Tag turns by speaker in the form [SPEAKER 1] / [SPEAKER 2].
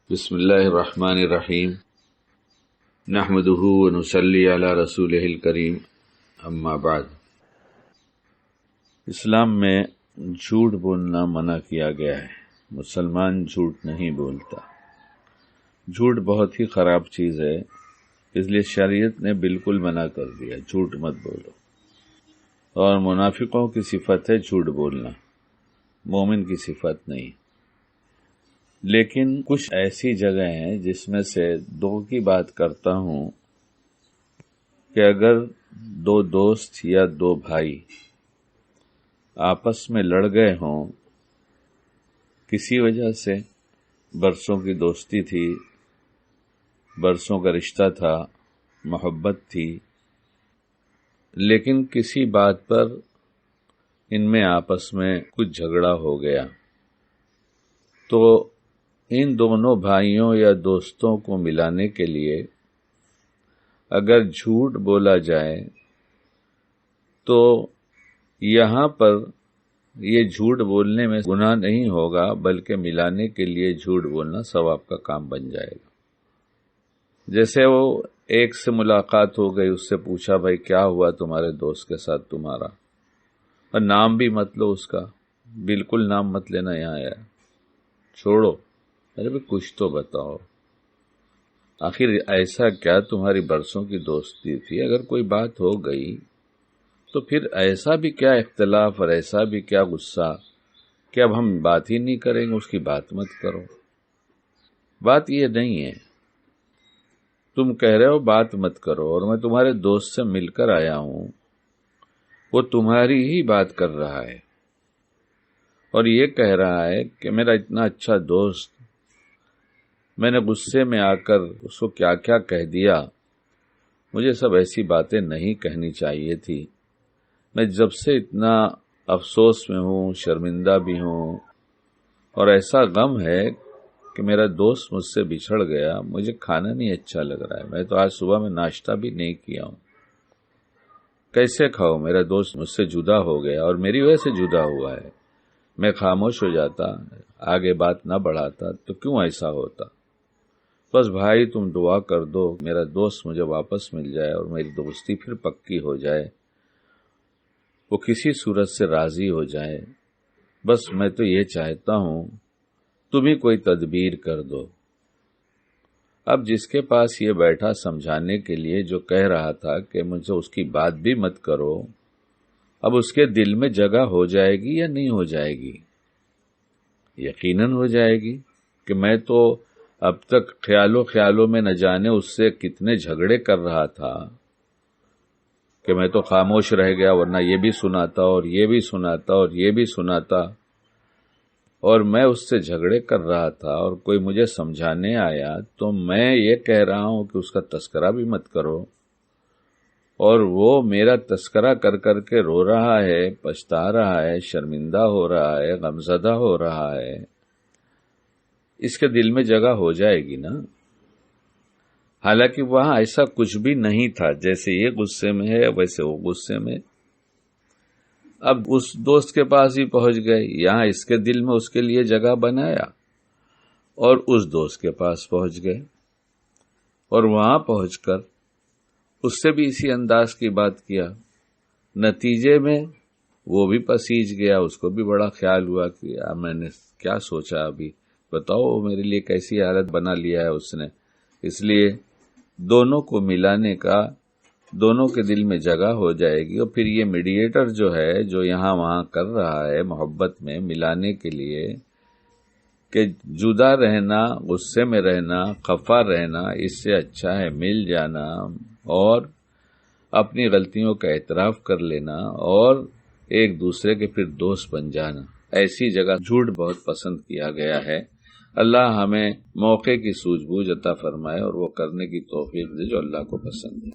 [SPEAKER 1] بسم اللہ الرحمن الرحیم نحمدہ ونصلی علی رسولہ الکریم اما بعد۔ اسلام میں جھوٹ بولنا منع کیا گیا ہے۔ مسلمان جھوٹ نہیں بولتا۔ جھوٹ بہت ہی خراب چیز ہے، اس لیے شریعت نے بالکل منع کر دیا، جھوٹ مت بولو۔ اور منافقوں کی صفت ہے جھوٹ بولنا، مومن کی صفت نہیں۔ لیکن کچھ ایسی جگہ ہیں جس میں سے دو کی بات کرتا ہوں کہ اگر دو دوست یا دو بھائی آپس میں لڑ گئے ہوں، کسی وجہ سے، برسوں کی دوستی تھی، برسوں کا رشتہ تھا، محبت تھی، لیکن کسی بات پر ان میں آپس میں کچھ جھگڑا ہو گیا، تو ان دونوں بھائیوں یا دوستوں کو ملانے کے لیے اگر جھوٹ بولا جائے تو یہاں پر یہ جھوٹ بولنے میں گناہ نہیں ہوگا، بلکہ ملانے کے لیے جھوٹ بولنا ثواب کا کام بن جائے گا۔ جیسے وہ ایک سے ملاقات ہو گئی، اس سے پوچھا بھائی کیا ہوا تمہارے دوست کے ساتھ تمہارا، اور نام بھی مت لو اس کا، بالکل نام مت لینا، یہاں آیا چھوڑو، ارے بھائی کچھ تو بتاؤ، آخر ایسا کیا تمہاری برسوں کی دوستی تھی، اگر کوئی بات ہو گئی تو پھر ایسا بھی کیا اختلاف اور ایسا بھی کیا غصہ کہ اب ہم بات ہی نہیں کریں گے، اس کی بات مت کرو۔ بات یہ نہیں ہے، تم کہہ رہے ہو بات مت کرو، اور میں تمہارے دوست سے مل کر آیا ہوں، وہ تمہاری ہی بات کر رہا ہے اور یہ کہہ رہا ہے کہ میرا اتنا اچھا دوست، میں نے غصے میں آ کر اس کو کیا کیا کہہ دیا، مجھے سب ایسی باتیں نہیں کہنی چاہیے تھی، میں جب سے اتنا افسوس میں ہوں، شرمندہ بھی ہوں، اور ایسا غم ہے کہ میرا دوست مجھ سے بچھڑ گیا، مجھے کھانا نہیں اچھا لگ رہا ہے، میں تو آج صبح میں ناشتہ بھی نہیں کیا ہوں، کیسے کھاؤں، میرا دوست مجھ سے جدا ہو گیا اور میری وجہ سے جدا ہوا ہے، میں خاموش ہو جاتا، آگے بات نہ بڑھاتا تو کیوں ایسا ہوتا، بس بھائی تم دعا کر دو میرا دوست مجھے واپس مل جائے اور میری دوستی پھر پکی ہو جائے، وہ کسی صورت سے راضی ہو جائے، بس میں تو یہ چاہتا ہوں تم ہی کوئی تدبیر کر دو۔ اب جس کے پاس یہ بیٹھا سمجھانے کے لیے، جو کہہ رہا تھا کہ مجھے اس کی بات بھی مت کرو، اب اس کے دل میں جگہ ہو جائے گی یا نہیں ہو جائے گی؟ یقیناً ہو جائے گی کہ میں تو اب تک خیالوں میں نہ جانے اس سے کتنے جھگڑے کر رہا تھا کہ میں تو خاموش رہ گیا، ورنہ یہ بھی سناتا اور یہ بھی سناتا اور یہ بھی سناتا، اور میں اس سے جھگڑے کر رہا تھا، اور کوئی مجھے سمجھانے آیا تو میں یہ کہہ رہا ہوں کہ اس کا تذکرہ بھی مت کرو، اور وہ میرا تذکرہ کر کر کے رو رہا ہے، پچھتا رہا ہے، شرمندہ ہو رہا ہے، غمزدہ ہو رہا ہے، اس کے دل میں جگہ ہو جائے گی نا؟ حالانکہ وہاں ایسا کچھ بھی نہیں تھا، جیسے یہ غصے میں ہے ویسے وہ غصے میں۔ اب اس دوست کے پاس ہی پہنچ گئے، یہاں اس کے دل میں اس کے لیے جگہ بنایا، اور اس دوست کے پاس پہنچ گئے، اور وہاں پہنچ کر اس سے بھی اسی انداز کی بات کیا، نتیجے میں وہ بھی پسیج گیا، اس کو بھی بڑا خیال ہوا کہ میں نے کیا سوچا، ابھی بتاؤ میرے لیے کیسی حالت بنا لیا ہے اس نے۔ اس لیے دونوں کو ملانے کا، دونوں کے دل میں جگہ ہو جائے گی، اور پھر یہ میڈیٹر جو ہے، جو یہاں وہاں کر رہا ہے محبت میں ملانے کے لیے، کہ جدا رہنا، غصے میں رہنا، خفا رہنا، اس سے اچھا ہے مل جانا اور اپنی غلطیوں کا اعتراف کر لینا اور ایک دوسرے کے پھر دوست بن جانا۔ ایسی جگہ جھوٹ بہت پسند کیا گیا ہے۔ اللہ ہمیں موقع کی سوجھ بوجھ عطا فرمائے اور وہ کرنے کی توفیق دے جو اللہ کو پسند ہے۔